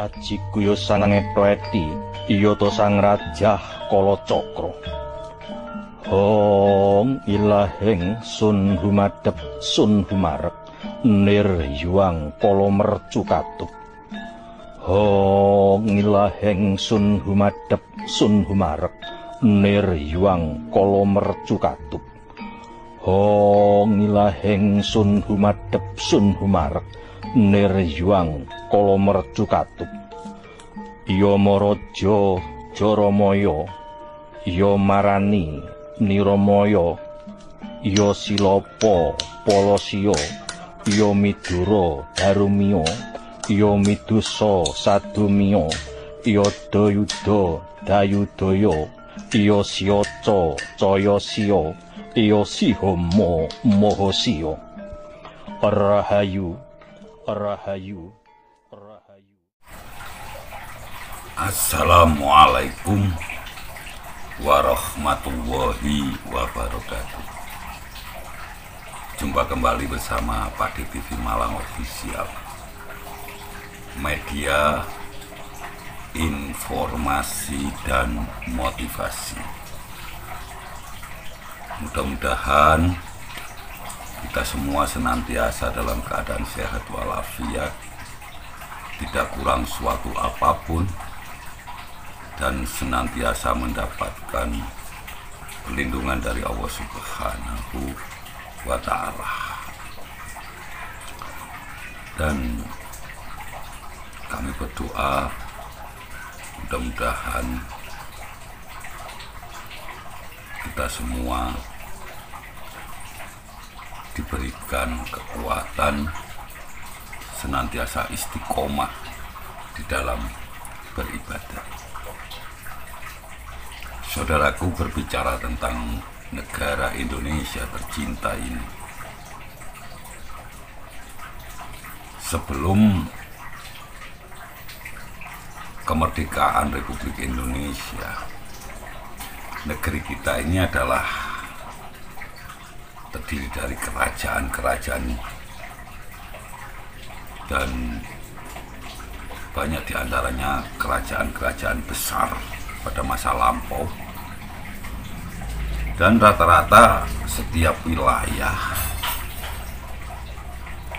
Aji Kuyo Sanang Eti iya to sang rajah Kalacakra. Hong ilahing sun humadep sun humarek nir yuang kala mercu katup. Hong ilahing sun humadep sun humarek nir yuang kala mercu katup. Hong ilahing sun humadep sun humarek nir yuang kala mercu katup. Iya maraja Jaramaya, iya marani Niramaya, iya Silapa Palasiya, iya Midura Darumiya, iya Midusa Sadumiya, iya Dayuda Dayudaya, iya Siyaca Cayasiya, iya Sihama Mahasiya. Rahayu, rahayu, rahayu. Assalamualaikum warahmatullahi wabarakatuh. Jumpa kembali bersama Padi TV Malang Official, media informasi dan motivasi. Mudah-mudahan kita semua senantiasa dalam keadaan sehat walafiat, tidak kurang suatu apapun, dan senantiasa mendapatkan perlindungan dari Allah Subhanahu wa Ta'ala. Dan kami berdoa mudah-mudahan kita semua diberikan kekuatan senantiasa istiqomah di dalam beribadah. Saudaraku, berbicara tentang negara Indonesia tercinta ini, sebelum kemerdekaan Republik Indonesia, negeri kita ini adalah terdiri dari kerajaan-kerajaan, dan banyak diantaranya kerajaan-kerajaan besar pada masa lampau, dan rata-rata setiap wilayah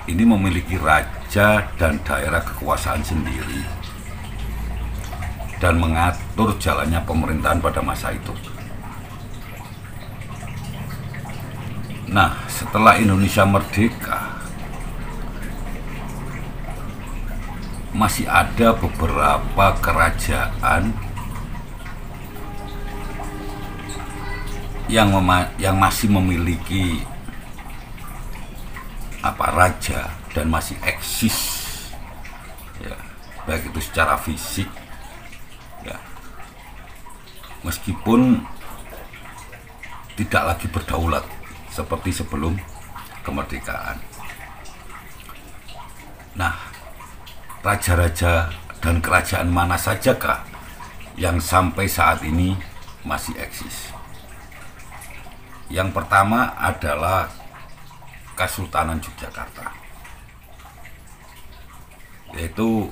ini memiliki raja dan daerah kekuasaan sendiri dan mengatur jalannya pemerintahan pada masa itu. Nah, setelah Indonesia merdeka, masih ada beberapa kerajaan yang masih memiliki raja dan masih eksis, ya, baik itu secara fisik, ya, meskipun tidak lagi berdaulat seperti sebelum kemerdekaan. Nah, raja-raja dan kerajaan mana sajakah yang sampai saat ini masih eksis? Yang pertama adalah Kesultanan Yogyakarta, yaitu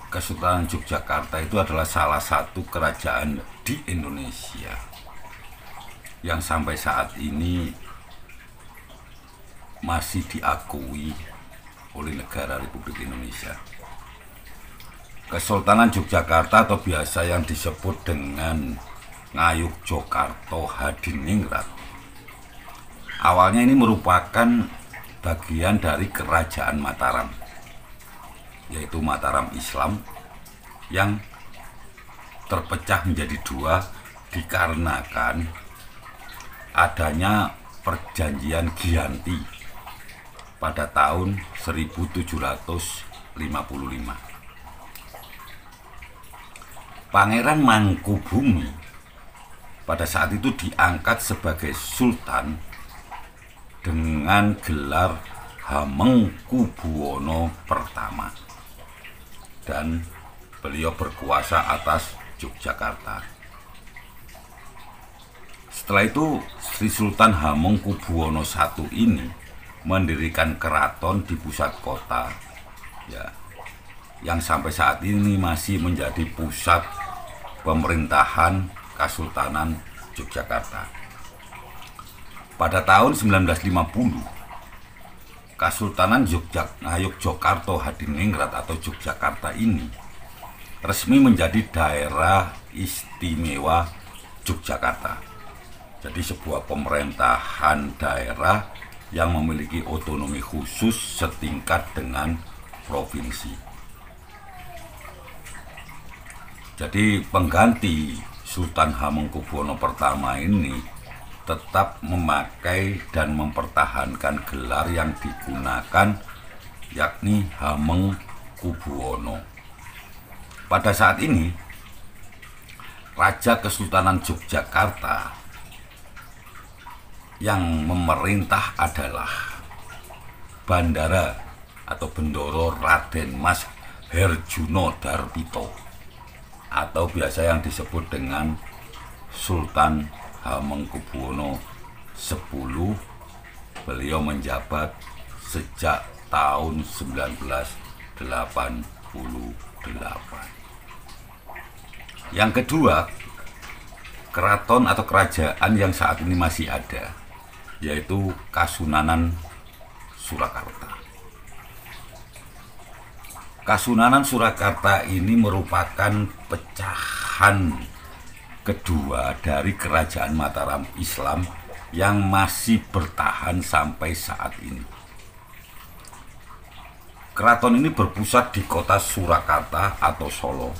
Kesultanan Yogyakarta itu adalah salah satu kerajaan di Indonesia yang sampai saat ini masih diakui oleh negara Republik Indonesia. Kesultanan Yogyakarta atau biasa yang disebut dengan Ngayogyakarta Hadiningrat, awalnya ini merupakan bagian dari kerajaan Mataram, yaitu Mataram Islam, yang terpecah menjadi dua dikarenakan adanya perjanjian Giyanti pada tahun 1755. Pangeran Mangkubumi pada saat itu diangkat sebagai sultan dengan gelar Hamengkubuwono I, dan beliau berkuasa atas Yogyakarta. Setelah itu Sri Sultan Hamengkubuwono I ini mendirikan keraton di pusat kota, ya, yang sampai saat ini masih menjadi pusat pemerintahan Kesultanan Yogyakarta. Pada tahun 1950, Kesultanan Yogyakarta Hadiningrat atau Yogyakarta ini resmi menjadi daerah istimewa Yogyakarta. Jadi sebuah pemerintahan daerah yang memiliki otonomi khusus setingkat dengan provinsi. Jadi pengganti Sultan Hamengkubuwono pertama ini tetap memakai dan mempertahankan gelar yang digunakan, yakni Hamengkubuwono. Pada saat ini, Raja Kesultanan Yogyakarta yang memerintah adalah Bandara atau Bendoro Raden Mas Herjuno Darpito, atau biasa yang disebut dengan Sultan Hamengkubuwono X. Beliau menjabat sejak tahun 1988. Yang kedua, keraton atau kerajaan yang saat ini masih ada, yaitu Kasunanan Surakarta. Kasunanan Surakarta ini merupakan pecahan kedua dari kerajaan Mataram Islam yang masih bertahan sampai saat ini. Keraton ini berpusat di kota Surakarta atau Solo,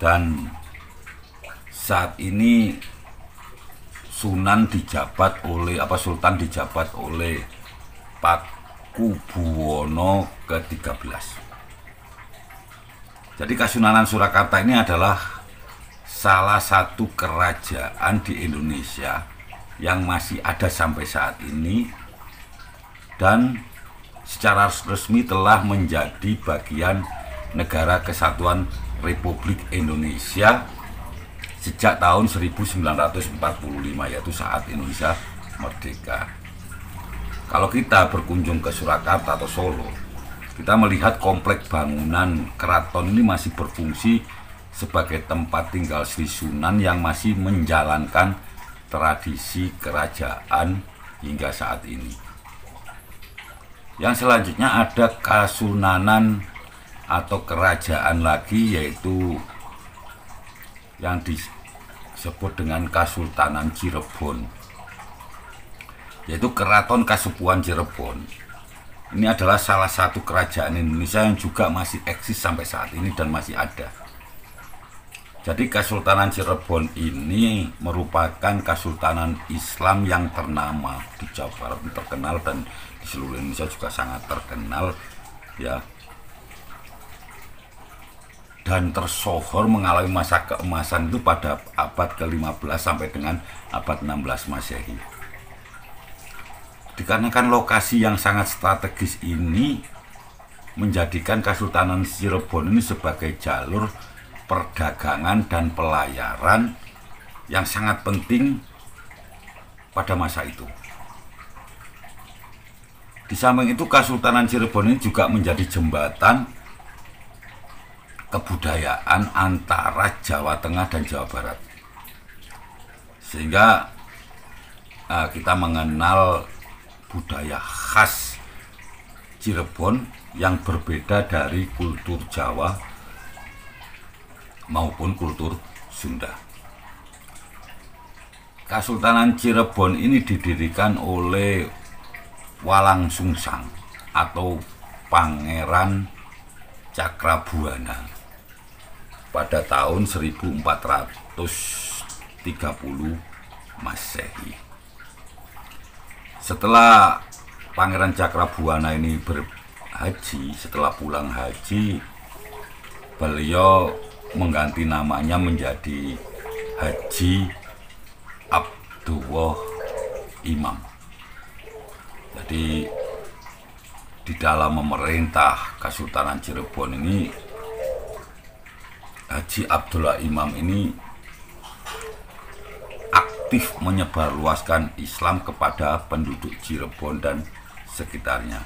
dan saat ini Sultan dijabat oleh Pakubuwono ke-13. Jadi Kasunanan Surakarta ini adalah salah satu kerajaan di Indonesia yang masih ada sampai saat ini dan secara resmi telah menjadi bagian Negara Kesatuan Republik Indonesia sejak tahun 1945, yaitu saat Indonesia merdeka. Kalau kita berkunjung ke Surakarta atau Solo, kita melihat komplek bangunan keraton ini masih berfungsi sebagai tempat tinggal Sri Sunan yang masih menjalankan tradisi kerajaan hingga saat ini. Yang selanjutnya ada Kasunanan atau kerajaan lagi, yaitu yang disebut dengan Kesultanan Cirebon, yaitu Keraton Kasepuhan Cirebon. Ini adalah salah satu kerajaan Indonesia yang juga masih eksis sampai saat ini dan masih ada. Jadi Kesultanan Cirebon ini merupakan kesultanan Islam yang ternama di Jawa Barat, terkenal, dan di seluruh Indonesia juga sangat terkenal ya, dan tersohor mengalami masa keemasan itu pada abad ke-15 sampai dengan abad 16 Masehi. Dikarenakan lokasi yang sangat strategis ini menjadikan Kesultanan Cirebon ini sebagai jalur perdagangan dan pelayaran yang sangat penting pada masa itu. Di samping itu, Kesultanan Cirebon ini juga menjadi jembatan kebudayaan antara Jawa Tengah dan Jawa Barat, sehingga kita mengenal budaya khas Cirebon yang berbeda dari kultur Jawa maupun kultur Sunda. Kesultanan Cirebon ini didirikan oleh Walangsungsang atau Pangeran Cakrabuana pada tahun 1430 Masehi. Setelah Pangeran Cakrabuana ini berhaji, setelah pulang haji, beliau mengganti namanya menjadi Haji Abdullah Imam. Jadi di dalam memerintah Kesultanan Cirebon ini, Haji Abdullah Imam ini aktif menyebarluaskan Islam kepada penduduk Cirebon dan sekitarnya.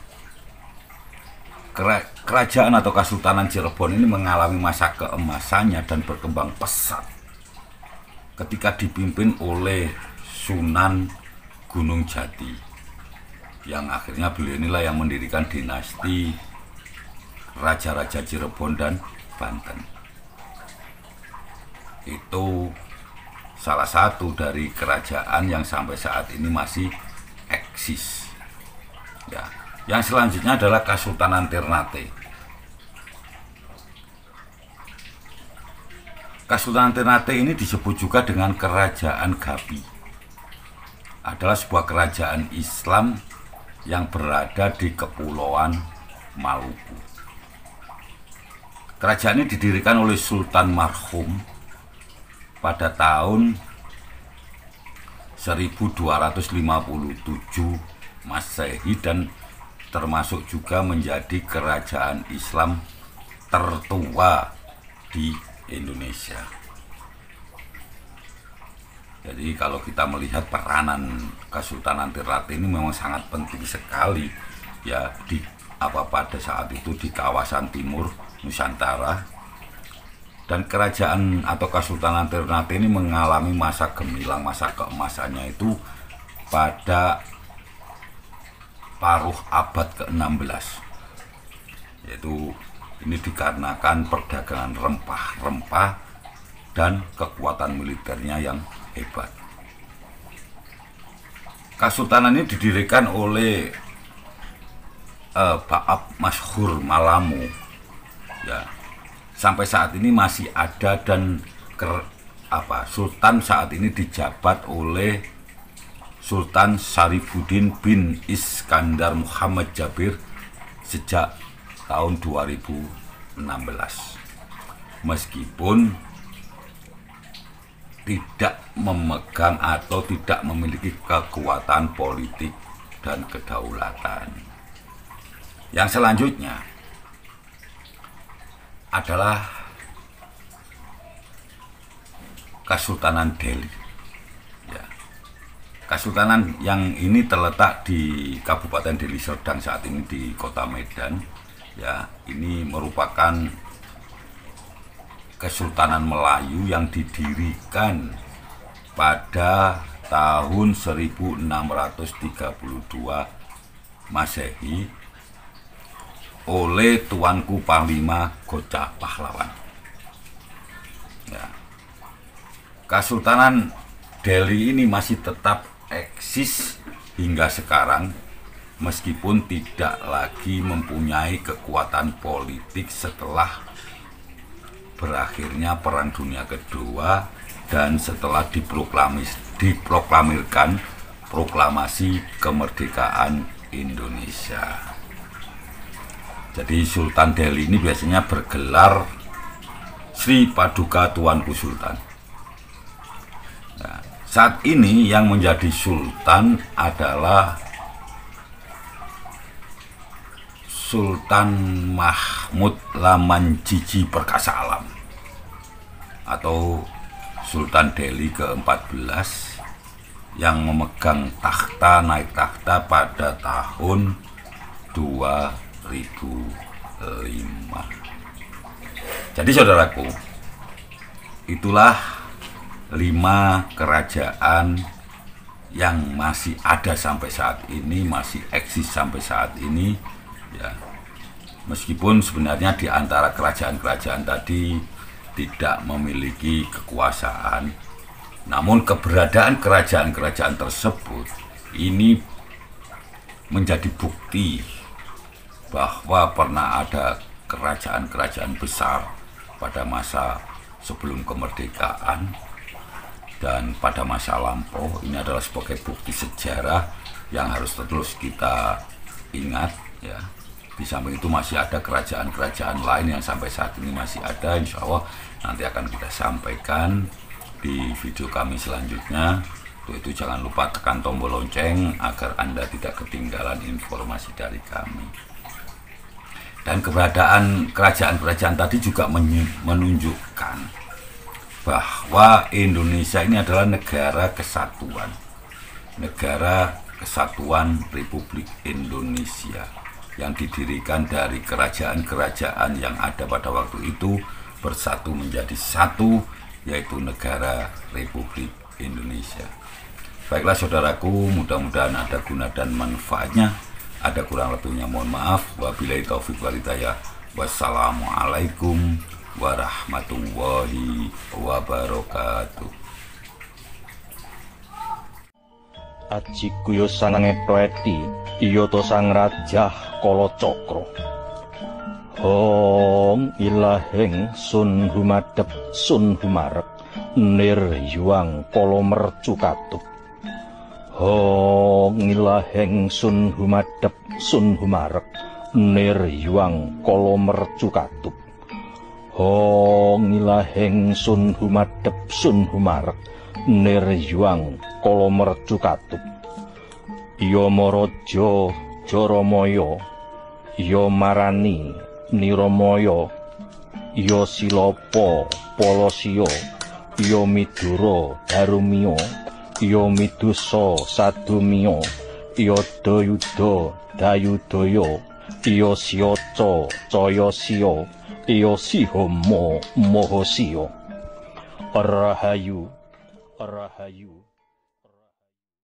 Kerajaan atau Kesultanan Cirebon ini mengalami masa keemasannya dan berkembang pesat ketika dipimpin oleh Sunan Gunung Jati, yang akhirnya beliau inilah yang mendirikan dinasti Raja-Raja Cirebon dan Banten. Itu salah satu dari kerajaan yang sampai saat ini masih eksis. Ya. Yang selanjutnya adalah Kesultanan Ternate. Kesultanan Ternate ini disebut juga dengan Kerajaan Gabi. Adalah sebuah kerajaan Islam yang berada di Kepulauan Maluku. Kerajaan ini didirikan oleh Sultan Marhum pada tahun 1257 Masehi dan termasuk juga menjadi kerajaan Islam tertua di Indonesia. Jadi kalau kita melihat peranan Kesultanan Ternate ini memang sangat penting sekali ya pada saat itu di kawasan timur Nusantara. Dan kerajaan atau Kesultanan Ternate ini mengalami masa gemilang, masa keemasannya itu pada paruh abad ke-16, yaitu ini dikarenakan perdagangan rempah-rempah dan kekuatan militernya yang hebat. Kesultanan ini didirikan oleh Baab Masyhur Malamu, ya, sampai saat ini masih ada dan Sultan saat ini dijabat oleh Sultan Syarifuddin bin Iskandar Muhammad Jabir sejak tahun 2016. Meskipun tidak memegang atau tidak memiliki kekuatan politik dan kedaulatan. Yang selanjutnya adalah Kesultanan Delhi. Kesultanan yang ini terletak di Kabupaten Deli Serdang, saat ini di Kota Medan. Ya, ini merupakan Kesultanan Melayu yang didirikan pada tahun 1632 Masehi oleh Tuanku Panglima Gocah Pahlawan. Ya. Kesultanan Delhi ini masih tetap eksis hingga sekarang, meskipun tidak lagi mempunyai kekuatan politik setelah berakhirnya Perang Dunia Kedua dan setelah diproklamirkan proklamasi kemerdekaan Indonesia. Jadi Sultan Delhi ini biasanya bergelar Sri Paduka Tuanku Sultan. Nah, saat ini yang menjadi sultan adalah Sultan Mahmud Lamanjiji Perkasa Alam atau Sultan Delhi ke-14 yang memegang naik tahta pada tahun 2005. Jadi saudaraku, itulah 5 kerajaan yang masih ada sampai saat ini, masih eksis sampai saat ini, ya. Meskipun sebenarnya di antara kerajaan-kerajaan tadi tidak memiliki kekuasaan, namun keberadaan kerajaan-kerajaan tersebut ini menjadi bukti bahwa pernah ada kerajaan-kerajaan besar pada masa sebelum kemerdekaan dan pada masa lampau. Ini adalah sebagai bukti sejarah yang harus terus kita ingat, ya. Di samping itu masih ada kerajaan-kerajaan lain yang sampai saat ini masih ada. Insya Allah nanti akan kita sampaikan di video kami selanjutnya. Untuk itu jangan lupa tekan tombol lonceng agar Anda tidak ketinggalan informasi dari kami. Dan keberadaan kerajaan-kerajaan tadi juga menunjukkan bahwa Indonesia ini adalah negara kesatuan Republik Indonesia, yang didirikan dari kerajaan-kerajaan yang ada pada waktu itu bersatu menjadi satu, yaitu Negara Republik Indonesia. Baiklah saudaraku, mudah-mudahan ada guna dan manfaatnya. Ada kurang lebihnya mohon maaf. Wabillahi taufiq wal hidayah. Wassalamualaikum warahmatullahi wabarakatuh. Aji kuyo sang ngetweti iya to sang rajah kala cakra. Hong ilahing sun humadep sun humarek nir yuang kala mercu katup. Hong ilahing sun humadep sun humarek nir yuang kala mercu katup. Hong ilahing sun humadep sun humarek nir yuang kala mercu katup. Iya maraja Jaramaya, iya marani Niramaya, iya Silapa Palasya, iya Midura Darumiya, iya Midusa Sadumya, iya Dayuda Dayudaya, iya Siyaca Cayasiya, iya Sihama Mahasiya. Rahayu, rahayu.